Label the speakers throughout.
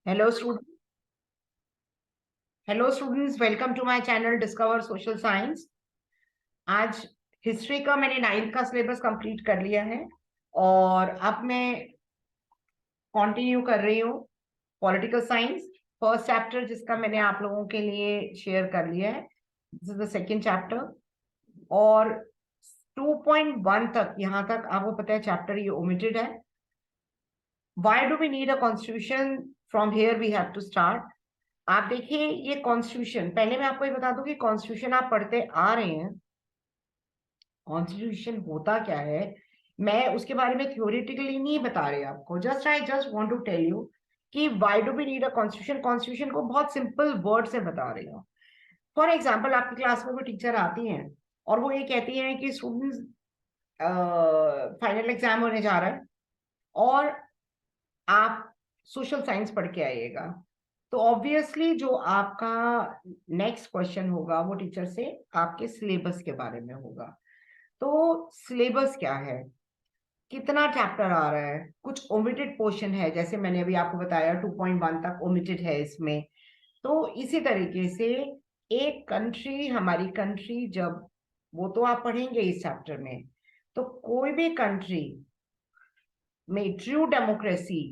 Speaker 1: Hello student hello students, welcome to my channel discover social science. आज history का मैंने 9th का syllabus complete कर लिया है और अब मैं कंटिन्यू कर रही हूँ पॉलिटिकल साइंस फर्स्ट चैप्टर, जिसका मैंने आप लोगों के लिए शेयर कर लिया है। This is the second chapter और 2.1 तक, यहाँ तक आपको पता है चैप्टर ये ओमिटेड है। Why do we need a constitution, from here we have to start. आप देखिए ये कॉन्स्टिट्यूशन, पहले मैं आपको ये बता दूं कि कॉन्स्टिट्यूशन आप पढ़ते आ रहे हैं। कॉन्स्टिट्यूशन होता क्या है, मैं उसके बारे में थ्योरेटिकली नहीं बता रही आपको। I just want to tell you कि why do we need a constitution. Constitution को बहुत सिंपल वर्ड से बता रही हूँ। फॉर एग्जाम्पल, आपकी क्लास में कोई टीचर आती हैं और वो ये कहती हैं कि स्टूडेंट्स, फाइनल एग्जाम होने जा रहा है और आप सोशल साइंस पढ़ के आइएगा। तो ऑब्वियसली जो आपका नेक्स्ट क्वेश्चन होगा वो टीचर से आपके सिलेबस के बारे में होगा। तो सिलेबस क्या है, कितना चैप्टर आ रहा है, कुछ ओमिटेड पोर्शन है, जैसे मैंने अभी आपको बताया 2.1 तक ओमिटेड है इसमें। तो इसी तरीके से एक कंट्री, हमारी कंट्री, जब वो तो आप पढ़ेंगे इस चैप्टर में, तो कोई भी कंट्री में true democracy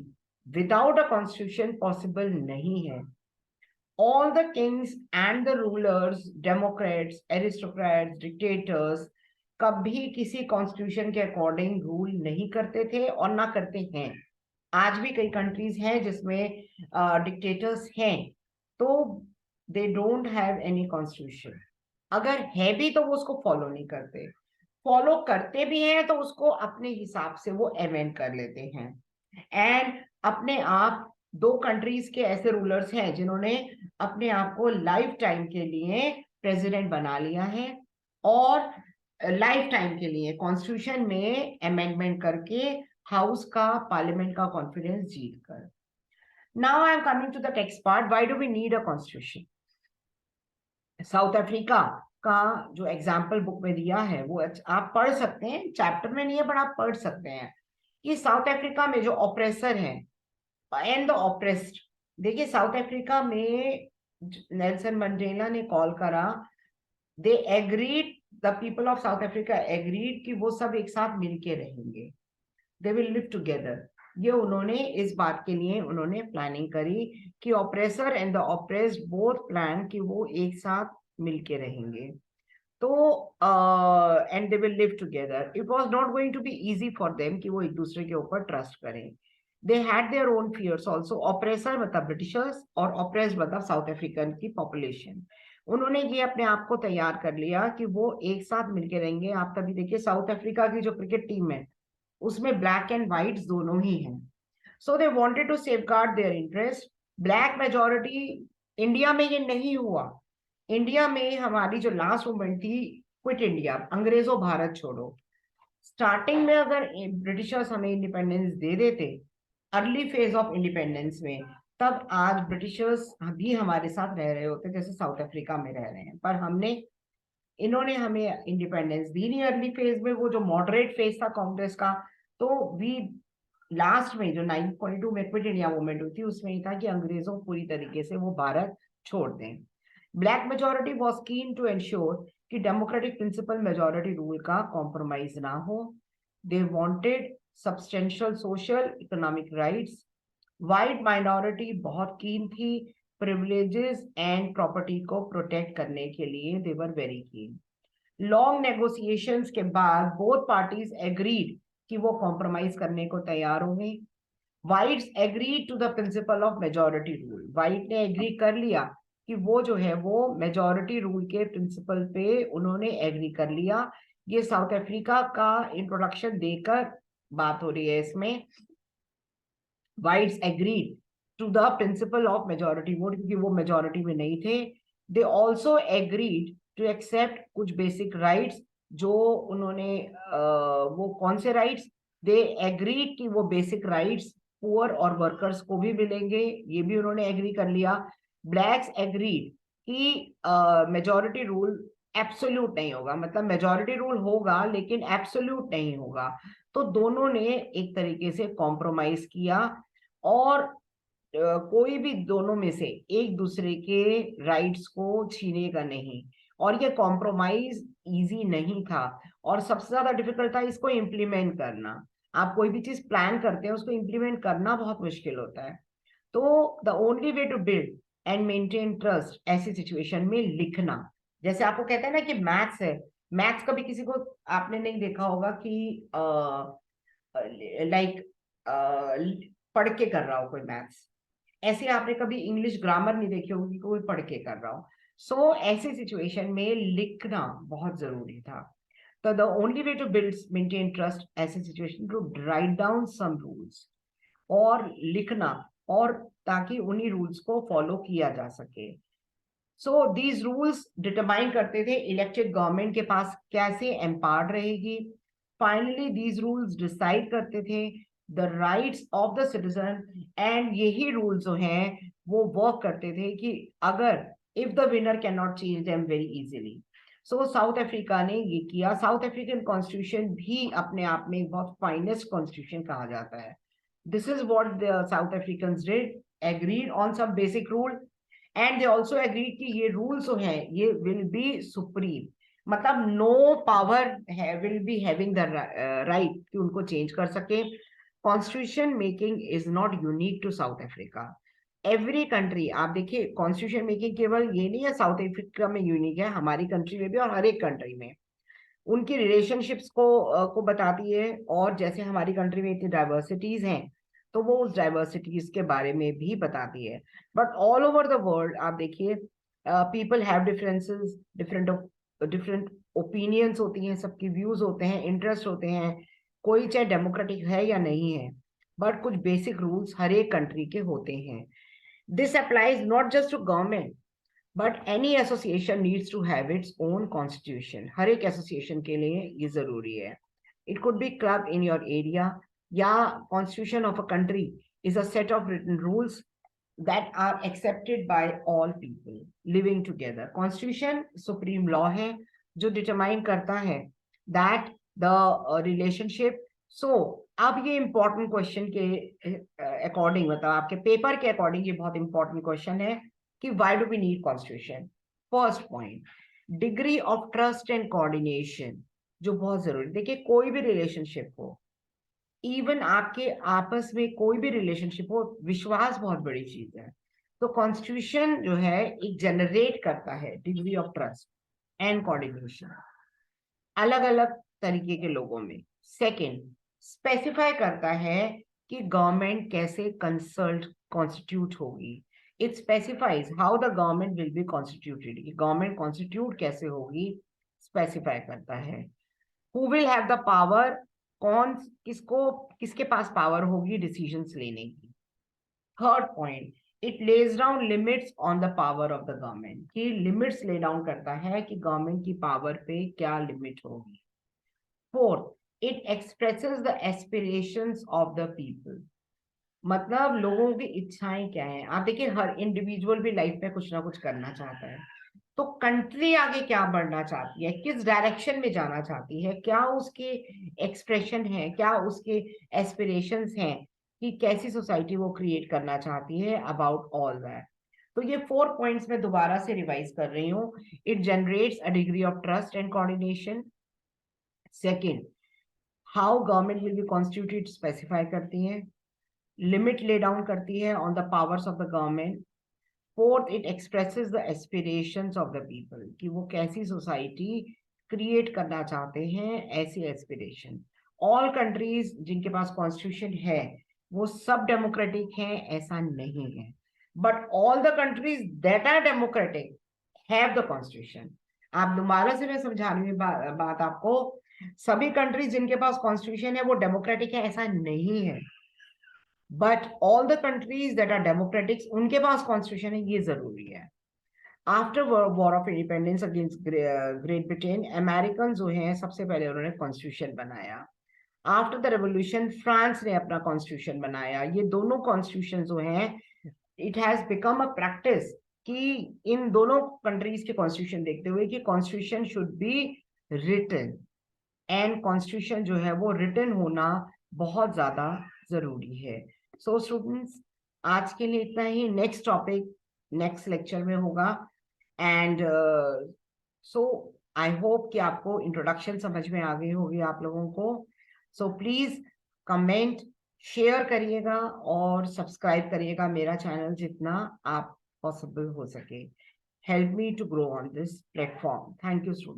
Speaker 1: without a constitution possible नहीं है। All the kings and the rulers, Democrats, aristocrats, dictators, कभी किसी कॉन्स्टिट्यूशन के अकॉर्डिंग रूल नहीं करते थे और ना करते हैं। आज भी कई कंट्रीज हैं जिसमें डिक्टेटर्स हैं, तो they don't have any constitution. अगर है भी तो वो उसको फॉलो नहीं करते, फॉलो करते भी हैं तो उसको अपने हिसाब से वो अमेंड कर लेते हैं। एंड अपने आप, दो कंट्रीज के ऐसे रूलर्स हैं जिन्होंने अपने आप को लाइफ टाइम के लिए प्रेसिडेंट बना लिया है और लाइफ टाइम के लिए कॉन्स्टिट्यूशन में अमेंडमेंट करके हाउस का, पार्लियामेंट का कॉन्फिडेंस जीत कर। Now I am coming to the text part, why do we need a constitution. South Africa का जो एग्जाम्पल बुक में दिया है वो आप पढ़ सकते हैं, चैप्टर में नहीं है पर आप पढ़ सकते हैं कि साउथ अफ्रीका में जो ऑपरेसर है एंड द ऑप्रेस्ड। देखिए साउथ अफ्रीका में नेल्सन मंडेला ने कॉल करा, they agreed, the people of south Africa agreed कि वो सब एक साथ मिलके रहेंगे, दे विल लिव टुगेदर। ये उन्होंने इस बात के लिए उन्होंने प्लानिंग करी कि oppressor and the oppressed both plan कि वो एक साथ मिलके रहेंगे। तो and they will live together. It was not going to be easy for them कि वो एक दूसरे के ऊपर ट्रस्ट करें। They had their own fears also. Oppressor मतलब ब्रिटिशर्स और ऑपरेस्ड मतलब साउथ अफ्रीकन की पॉपुलेशन। उन्होंने ये अपने आप को तैयार कर लिया कि वो एक साथ मिलके रहेंगे। आप तभी देखिए साउथ अफ्रीका की जो क्रिकेट टीम है उसमें ब्लैक एंड व्हाइट दोनों ही हैं। So they wanted to safeguard their interest. Black majority India में ये नहीं हुआ। इंडिया में हमारी जो लास्ट मूवमेंट थी, क्विट इंडिया, अंग्रेजों भारत छोड़ो, स्टार्टिंग में अगर ब्रिटिशर्स हमें इंडिपेंडेंस दे देते, अर्ली फेज ऑफ इंडिपेंडेंस में, तब आज ब्रिटिशर्स भी हमारे साथ रह रहे होते जैसे साउथ अफ्रीका में रह रहे हैं। पर हमने, इन्होंने हमें इंडिपेंडेंस दी नहीं अर्ली फेज में, वो जो मॉडरेट फेज था कांग्रेस का। तो वी लास्ट में जो 942 में क्विट इंडिया मूवमेंट हुई थी उसमें ही था कि अंग्रेजों को पूरी तरीके से वो भारत छोड़ दें। Black majority was keen to ensure कि डेमोक्रेटिक प्रिंसिपल मेजोरिटी रूल का कॉम्प्रोमाइज ना हो। They wanted substantial social economic rights. White minority बहुत कीन थी प्रिविलेजेस एंड प्रॉपर्टी को प्रोटेक्ट करने के लिए, they were very keen. Long negotiations के बाद बोथ पार्टीज एग्रीड कि वो कॉम्प्रोमाइज करने को तैयार हो गई। Whites agree to the principle of majority rule. White ने एग्री कर लिया कि वो जो है वो मेजोरिटी रूल के प्रिंसिपल पे उन्होंने एग्री कर लिया। ये साउथ अफ्रीका का इंट्रोडक्शन देकर बात हो रही है इसमें। Whites agreed to the principle of majority vote, क्योंकि वो मेजोरिटी में नहीं थे। They also agreed to accept कुछ बेसिक राइट्स जो उन्होंने, वो कौन से राइट्स, दे एग्रीड कि वो बेसिक राइट्स पुअर और वर्कर्स को भी मिलेंगे, ये भी उन्होंने एग्री कर लिया। ब्लैक्स एग्रीड कि मेजोरिटी रूल एब्सोल्यूट नहीं होगा, मतलब मेजोरिटी रूल होगा लेकिन एब्सोल्यूट नहीं होगा। तो दोनों ने एक तरीके से कॉम्प्रोमाइज किया और कोई भी दोनों में से एक दूसरे के राइट्स को छीनेगा नहीं, और ये कॉम्प्रोमाइज इजी नहीं था, और सबसे ज्यादा डिफिकल्ट था इसको इम्प्लीमेंट करना। आप कोई भी चीज प्लान करते हैं उसको इम्प्लीमेंट करना बहुत मुश्किल होता है। तो the only way to build and maintain trust, ऐसी सिचुएशन में लिखना। जैसे आपको कहते हैं ना कि मैथ्स है, मैथ्स कभी किसी को आपने नहीं देखा होगा कि लाइक पढ़ के कर रहा हो कोई मैथ्स, ऐसे आपने कभी इंग्लिश ग्रामर नहीं देखी होगी कि कोई पढ़ के कर रहा हो। सो ऐसी सिचुएशन में लिखना बहुत जरूरी था। तो the only way to build maintain trust ऐसी situation to write down some rules, और लिखना, और ताकि उन्हीं रूल्स को फॉलो किया जा सके। सो दीज रूल्स डिटरमाइन करते थे इलेक्टेड गवर्नमेंट के पास कैसे एम्पावर्ड रहेगी। फाइनली दीज रूल्स डिसाइड करते थे the rights of the citizen, and यही रूल्स जो हैं वो वर्क करते थे कि अगर if the winner can not change them very easily. So south Africa ने ये किया। साउथ अफ्रीकन कॉन्स्टिट्यूशन भी अपने आप में एक बहुत फाइनेस्ट कॉन्स्टिट्यूशन कहा जाता है। This is what the South Africans did, agreed on some basic rule, and they also agree कि ये रूल्स जो हैं ये विल बी सुप्रीम, मतलब नो पावर है will be having the right कि उनको चेंज कर सके। Constitution making is not unique to South Africa. Every country, आप देखिए कॉन्स्टिट्यूशन मेकिंग केवल ये नहीं है साउथ अफ्रीका में यूनिक है, हमारी कंट्री में भी और हर एक कंट्री में उनकी रिलेशनशिप्स को बताती है। और जैसे हमारी कंट्री में इतनी डाइवर्सिटीज हैं तो वो उस डाइवर्सिटीज के बारे में भी बताती है। But all over the world आप देखिए people have differences, different different opinions होती हैं, सबकी व्यूज होते हैं, इंटरेस्ट होते हैं, कोई चाहे डेमोक्रेटिक है या नहीं है, बट कुछ बेसिक रूल्स हर एक कंट्री के होते हैं। This applies not just to government but any association needs to have its own constitution. हर एक एसोसिएशन के लिए ये जरूरी है। It could be club in your area, या constitution of a country is a set of written rules that are accepted by all people living together. Constitution supreme law है जो determine करता है that the relationship। so अब ये important question के according, मतलब आपके पेपर के according ये बहुत important question है कि why do we need constitution। first point, degree of trust and coordination, जो बहुत जरूरी। देखिए कोई भी relationship हो, इवन आपके आपस में कोई भी रिलेशनशिप हो, विश्वास बहुत बड़ी चीज है। तो कॉन्स्टिट्यूशन जो है एक जनरेट करता है degree of trust and coordination अलग अलग तरीके के लोगों में। सेकंड, स्पेसिफाई करता है कि गवर्नमेंट कैसे कंसल्ट कॉन्स्टिट्यूट होगी। It specifies how the government will be constituted, government constitute कैसे होगी स्पेसिफाई करता है। Who will have the power, कौन किसको किसके पास पावर होगी डिसीजंस लेने की। Third point, it lays down limits on the power of the government, कि लिमिट्स ले डाउन करता है कि गवर्नमेंट की पावर पे क्या लिमिट होगी। Fourth, it expresses the aspirations of the people, मतलब लोगों की इच्छाएं क्या हैं। आप देखिए हर इंडिविजुअल भी लाइफ में कुछ ना कुछ करना चाहता है, तो कंट्री आगे क्या बढ़ना चाहती है, किस डायरेक्शन में जाना चाहती है, क्या उसके एक्सप्रेशन है, क्या उसके एस्पिरेशंस हैं, कि कैसी सोसाइटी वो क्रिएट करना चाहती है, अबाउट ऑल दैट। तो ये 4 पॉइंट्स मैं दोबारा से रिवाइज कर रही हूँ। It generates a degree of trust and coordination. Second, how government will be constituted specify करती है। लिमिट ले डाउन करती है on the powers of the government. Fourth, it expresses the aspirations of the people, कि वो कैसी society create करना चाहते हैं, ऐसी एस्पिरेशन। ऑल कंट्रीज जिनके पास कॉन्स्टिट्यूशन है वो सब डेमोक्रेटिक हैं ऐसा नहीं है, but all the countries that are democratic have the constitution. आप दोबारा से मैं समझाने में बात आपको, सभी कंट्रीज जिनके पास कॉन्स्टिट्यूशन है वो डेमोक्रेटिक है ऐसा नहीं है, but all the countries that are democratic उनके पास कॉन्स्टिट्यूशन है, ये जरूरी है। After war of independence against Great Britain, American जो हैं सबसे पहले उन्होंने कॉन्स्टिट्यूशन बनाया। आफ्टर द रेवोल्यूशन फ्रांस ने अपना कॉन्स्टिट्यूशन बनाया। ये दोनों कॉन्स्टिट्यूशन जो हैं it has become a practice कि इन दोनों कंट्रीज के कॉन्स्टिट्यूशन देखते हुए कि constitution should be written, and constitution जो है वो रिटन होना बहुत ज्यादा जरूरी है। सो स्टूडेंट्स, आज के लिए इतना ही। नेक्स्ट टॉपिक नेक्स्ट लेक्चर में होगा। एंड सो आई होप कि आपको इंट्रोडक्शन समझ में आ गई होगी आप लोगों को। सो प्लीज कमेंट, शेयर करिएगा और सब्सक्राइब करिएगा मेरा चैनल जितना आप पॉसिबल हो सके। Help me to grow on this platform. Thank you student.